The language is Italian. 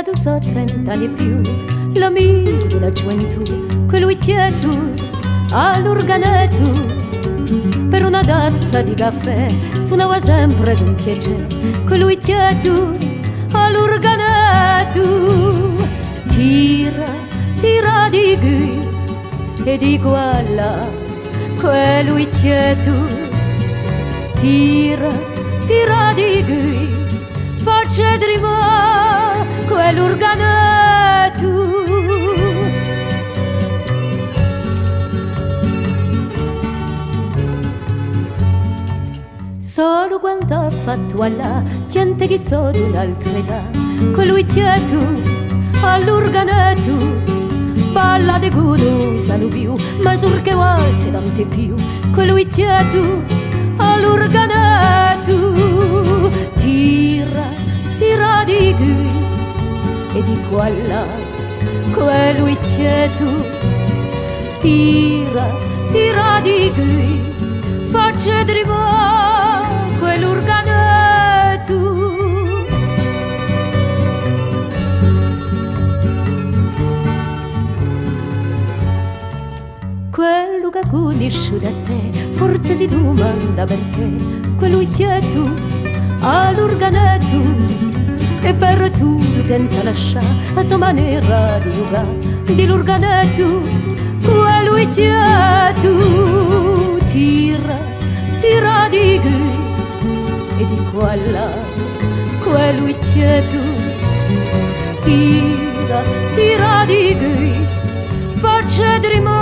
stato so 30 anni e più, l'amico della gioventù, quello c'è tu, all'organetto. Per una tazza di caffè suonava sempre con piacere, quello c'è tu, all'organetto. Tira, tira di qui e di qua là, quello c'è tu. Tira, tira di qui, faccia tremare quell'organetto. Solo quando ha fatto alla gente che so di un'altra età, quello c'è tu, all'organetto. Balla di cui sanno più, ma sur che valse tante più, quello c'è tu, all'organetto. Tira, tira di qui e di qua là, quello c'è tu. Tira, tira di qui, faccia tremare quell'organetto. Quello che conosci da te forse si domanda perché quello c'è tu, all'organetto. E per tutto senza lasciare la sua maniera di giocare dell'organetto, quello c'è tu. Tira, tira di qui e di qua là, quello c'è tu. Tira, tira di qui, faccia tremare